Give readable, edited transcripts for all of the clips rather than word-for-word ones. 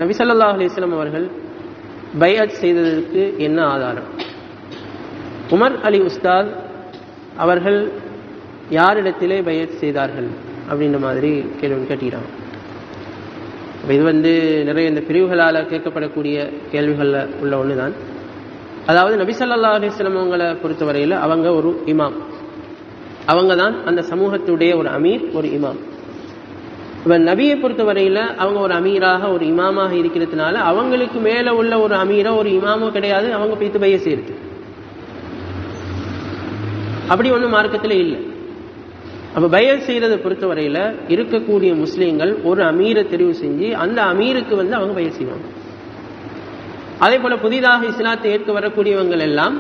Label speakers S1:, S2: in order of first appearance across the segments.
S1: நபி ஸல்லல்லாஹு அலைஹி வஸல்லம் அவர்கள் பைஅத் செய்ததற்கு என்ன ஆதாரம்? உமர் அலி உஸ்தாத் அவர்கள் யாரிடத்திலே பைஅத் செய்தார்கள் அப்படின்ற மாதிரி கேள்வி கேட்கிறாங்க. இது நிறைய இந்த பிரிவுகளால் கேட்கப்படக்கூடிய கேள்விகளில் உள்ள ஒன்று தான். அதாவது நபி ஸல்லல்லாஹு அலைஹி வஸல்லம் அவங்களை பொறுத்தவரையில் அவங்க ஒரு இமாம், அவங்க தான் அந்த சமூகத்துடைய ஒரு அமீர், ஒரு இமாம். இப்போ நபியை பொறுத்தவரையில் அவங்க ஒரு அமீராக ஒரு இமாமாக இருக்கிறதுனால அவங்களுக்கு மேலே உள்ள ஒரு அமீரோ ஒரு இமாமோ கிடையாது அவங்க போய்த்து பைய செய்யறது. அப்படி ஒன்றும் மார்க்கத்தில் இல்லை. அப்போ பைய செய்யறதை பொறுத்தவரையில் இருக்கக்கூடிய முஸ்லீம்கள் ஒரு அமீரை தெரிவு செஞ்சு அந்த அமீருக்கு அவங்க பைய செய்வாங்க. அதே போல புதிதாக இஸ்லாத்தை ஏற்க வரக்கூடியவங்கள் எல்லாம்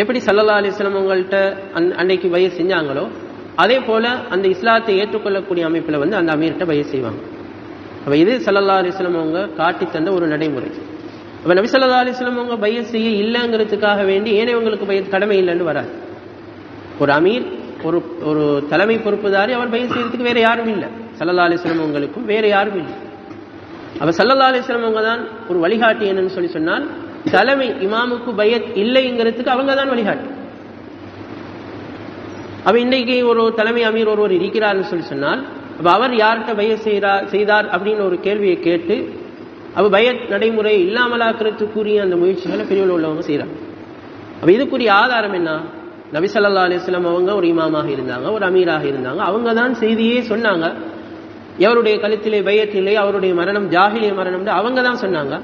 S1: எப்படி ஸல்லல்லாஹு அலைஹி வஸல்லம் அவங்கள்ட்ட அன்னைக்கு பைய செஞ்சாங்களோ அதே போல அந்த இஸ்லாத்தை ஏற்றுக்கொள்ளக்கூடிய அமைப்பில் அந்த அமீர்கிட்ட பைய செய்வாங்க. அப்போ இது ஸல்லல்லாஹு அலைஹி வஸல்லம் அவங்க காட்டி தந்த ஒரு நடைமுறை. அப்போ நபி ஸல்லல்லாஹு அலைஹி வஸல்லம் அவங்க பைய செய்ய இல்லைங்கிறதுக்காக வேண்டி ஏனையவங்களுக்கு பைய கடமை இல்லைன்னு வராது. ஒரு அமீர், ஒரு ஒரு தலைமை பொறுப்புதாரி, அவர் பைய செய்யறதுக்கு வேற யாரும் இல்லை. ஸல்லல்லாஹு அலைஹி வஸல்லம் அவங்களுக்கும் வேற யாரும் இல்லை. அப்ப ஸல்லல்லாஹு அலைஹி வஸல்லம் அவங்க தான் ஒரு வழிகாட்டி. என்னன்னு சொன்னால் தலைமை இமாமுக்கு பையத் இல்லைங்கிறதுக்கு அவங்க தான் வழிகாட்டி. அப்ப இன்னைக்கு ஒரு தலைமை அமீர் ஒருவர் இருக்கிறார்னு சொன்னால் அப்ப அவர் யார்கிட்ட பையத் செய்தார் அப்படின்னு ஒரு கேள்வியை கேட்டு அப்ப பையத் நடைமுறை இல்லாமலாக்குறதுக்குரிய அந்த முயற்சிகளை பிரிவில் உள்ளவங்க செய்யறாங்க. அப்ப இதுக்குரிய ஆதாரம் என்ன? நபி ஸல்லல்லாஹு அலைஹி வஸல்லம் அவங்க ஒரு இமாமாக இருந்தாங்க, ஒரு அமீராக இருந்தாங்க. அவங்க தான் செய்தியே சொன்னாங்க. எவருடைய கழுத்திலே பையத் இல்லை, அவருடைய மரணம் ஜாஹிலிய மரணம் அவங்க தான் சொன்னாங்க.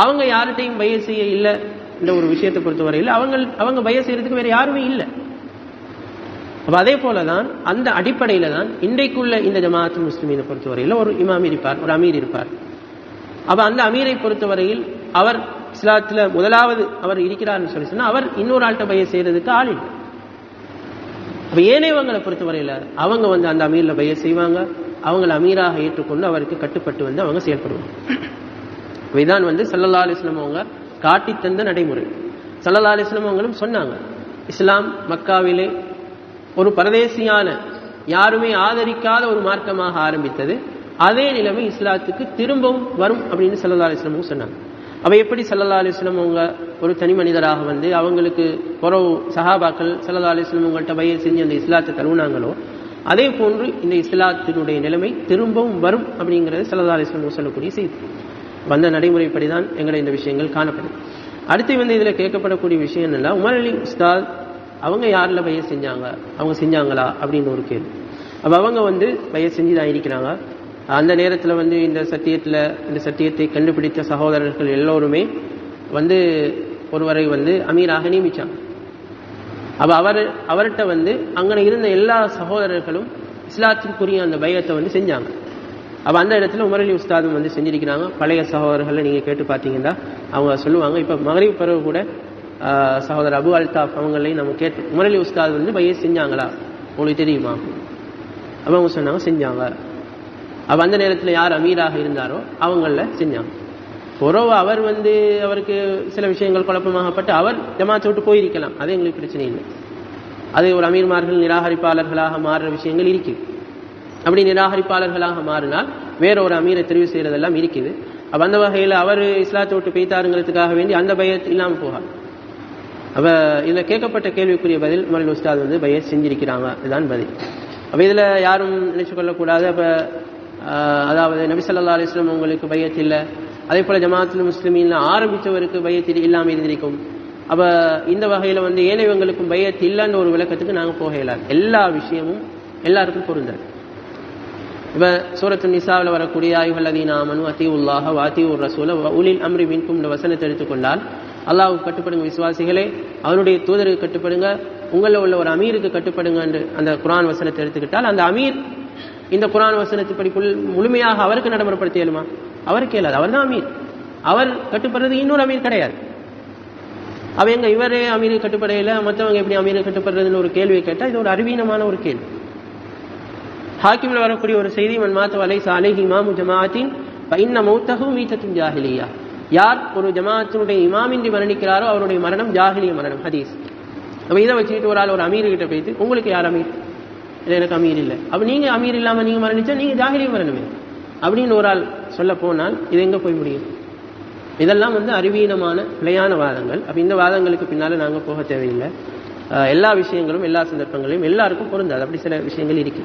S1: அவங்க யார்கிட்டையும் பையத் செய்ய இல்லை என்ற ஒரு விஷயத்தை பொறுத்தவரையில் அவங்க பையத் செய்யறதுக்கு வேற யாருமே இல்லை. அப்ப அதே போலதான் அந்த அடிப்படையில தான் இன்றைக்குள்ள இந்த ஜமாஅத்துல் முஸ்லிமீனை பொறுத்தவரையில் ஒரு இமாம் இருப்பார், ஒரு அமீர் இருப்பார். அப்ப அந்த அமீரை பொறுத்தவரையில் அவர் இஸ்லாத்துல முதலாவது அவர் இருக்கிறார்னு சொன்னா அவர் இன்னொரு ஆள்கிட்ட பைய செய்யறதுக்கு ஆள் இல்லை. அப்ப ஏனையவங்களை பொறுத்தவரையில அவங்க அந்த அமீர்ல பைய செய்வாங்க, அவங்களை அமீராக ஏற்றுக்கொண்டு அவருக்கு கட்டுப்பட்டு அவங்க செயல்படுவாங்க. இதான் ஸல்லல்லாஹு அலைஹி வஸல்லம் அவங்க காட்டி தந்த நடைமுறை. ஸல்லல்லாஹு அலைஹி வஸல்லம் அவங்களும் சொன்னாங்க, இஸ்லாம் மக்காவிலே ஒரு பரதேசியான யாருமே ஆதரிக்காத ஒரு மார்க்கமாக ஆரம்பித்தது, அதே நிலைமை இஸ்லாத்துக்கு திரும்பவும் வரும் அப்படின்னு ஸல்லல்லாஹு அலைஹி வஸல்லம் சொன்னாங்க. அவ எப்படி ஸல்லல்லாஹு அலைஹி வஸல்லம் அவங்க ஒரு தனி மனிதராக அவங்களுக்கு புறவு சஹாபாக்கள் ஸல்லல்லாஹு அலைஹி வஸல்லம் அவங்கள்ட்ட பைய செஞ்சு அந்த இஸ்லாத்தை தழுவினாங்களோ அதே போன்று இந்த இஸ்லாத்தினுடைய நிலைமை திரும்பவும் வரும் அப்படிங்கிறது ஸல்லல்லாஹு அலைஹி வஸல்லம் சொல்லக்கூடிய செய்தி. வந்த நடைமுறைப்படி தான் எங்களை இந்த விஷயங்கள் காணப்படும். அடுத்து இதுல கேட்கப்படக்கூடிய விஷயம் என்னன்னா, உமர் அலி உஸ்தாத் அவங்க யாரில் பைய செஞ்சாங்க, அவங்க செஞ்சாங்களா அப்படின்னு ஒரு கேள்வி. அப்போ அவங்க பைய செஞ்சு தான் இருக்கிறாங்க. அந்த நேரத்தில் இந்த சத்தியத்தை கண்டுபிடித்த சகோதரர்கள் எல்லோருமே ஒருவரை அமீராக நியமிச்சாங்க. அப்போ அவர்கிட்ட அங்கே இருந்த எல்லா சகோதரர்களும் இஸ்லாத்திற்குரிய அந்த பையத்தை செஞ்சாங்க. அப்போ அந்த இடத்துல உமர் அலி உஸ்தாதும் செஞ்சிருக்கிறாங்க. பழைய சகோதரர்களை நீங்கள் கேட்டு பார்த்தீங்கன்னா அவங்க சொல்லுவாங்க, இப்போ மகரிப் பிறகு கூட சகோதரர் அபு அல்தாப் அவங்களையும் நம்ம கேட்டு உமர் அலி உஸ்தாத் பைய செஞ்சாங்களா உங்களுக்கு தெரியுமா? அப்போ அவங்க சொன்னாங்க செஞ்சாங்க. அப்போ அந்த நேரத்தில் யார் அமீராக இருந்தாரோ அவங்கள செஞ்சாங்க. பொறவு அவர் அவருக்கு சில விஷயங்கள் குழப்பமாகப்பட்டு அவர் ஜமாத்தை விட்டு போயிருக்கலாம், அது எங்களுக்கு பிரச்சனை இல்லை. அது ஒரு அமீர்மார்கள் நிராகரிப்பாளர்களாக மாறுற விஷயங்கள் இருக்குது. அப்படி நிராகரிப்பாளர்களாக மாறினால் வேற ஒரு அமீரை தெரிவு செய்யறதெல்லாம் இருக்குது. அப்போ அந்த வகையில் அவர் இஸ்லாத்தை விட்டு பெய்தாருங்கிறதுக்காக வேண்டி அந்த பயத் இல்லாமல் போகாது. அப்போ இதில் கேட்கப்பட்ட கேள்விக்குரிய பதில் உமர் அலி உஸ்தாத் பையத் செஞ்சிருக்கிறாங்க, இதுதான் பதில். அப்போ இதில் யாரும் நினைச்சு கொள்ளக்கூடாது. அப்போ அதாவது நபி ஸல்லல்லாஹு அலைஹி வஸல்லம் உங்களுக்கு பையத் இல்லை, அதே போல ஜமாஅத்துல் முஸ்லிமீன் ஆரம்பித்தவருக்கு பையத் இல்லாமல் இருந்திருக்கும். அப்போ இந்த வகையில் ஏனையவங்களுக்கும் பையத் இல்லைன்னு ஒரு விளக்கத்துக்கு நாங்கள் போக இயலாது. எல்லா விஷயமும் எல்லாருக்கும் பொருந்தாது. இப்போ சூரத்து நிசாவில் வரக்கூடிய அய்யுஹல்லதீன ஆமனு அத்தீஉல்லாஹ வ அத்தீஉர் ரசூல வ உலில் அம்ரி மின்கும் இந்த வசனத்தை எடுத்துக்கொண்டால் அல்லாஹ்வுக்கு கட்டுப்படுங்க விசுவாசிகளே, அவனுடைய தூதருக்கு கட்டுப்படுங்க, உங்களில் உள்ள ஒரு அமீருக்கு கட்டுப்படுங்க என்று அந்த குர்ஆன் வசனத்தை எடுத்துக்கிட்டால் அந்த அமீர் இந்த குர்ஆன் வசனத்துப்படி முழுமையாக அவருக்கு நடைமுறைப்படுத்த இயலுமா? அவருக்கு இயலாது. அவர் தான் அமீர். அவர் கட்டுப்படுறது இன்னொரு அமீர் கிடையாது. அவங்க இவரே அமீருக்கு கட்டுப்படையில மற்றவங்க எப்படி அமீருக்கு கட்டுப்படுறதுன்னு ஒரு கேள்வியை கேட்டால் இது ஒரு அறிவீனமான ஒரு கேள்வி. ஹாக்கிம்ல வரக்கூடிய ஒரு செய்தி, மன் மாத்த வலைஸ அலைஹி இமாமு ஜமாஅத்தின் ஃபஇன்ன மௌத்தஹு மீத்தத்துன் ஜாஹிலிய்யா, யார் ஒரு ஜமாஅத்தினுடைய இமாமின்றி மரணிக்கிறாரோ அவருடைய மரணம் ஜாஹிலிய மரணம், ஹதீஸ். அப்போ இதை வச்சுக்கிட்டு ஒரு ஆள் ஒரு அமீர்கிட்ட போயிட்டு உங்களுக்கு யார் அமீர்? இல்லை எனக்கு அமீர் இல்லை. அப்போ நீங்கள் அமீர் இல்லாமல் நீங்கள் மரணிச்சா நீங்கள் ஜாஹிலிய மரணமே. அப்படின்னு ஒரு ஆள் சொல்ல போனால் இது எங்கே போய் முடியும்? இதெல்லாம் வந்து அறிவீனமான பிழையான வாதங்கள். அப்போ இந்த வாதங்களுக்கு பின்னால் நாங்கள் போக தேவையில்லை. எல்லா விஷயங்களும் எல்லா சந்தர்ப்பங்களையும் எல்லாருக்கும் பொருந்தாது. அப்படி சில விஷயங்கள் இருக்கு.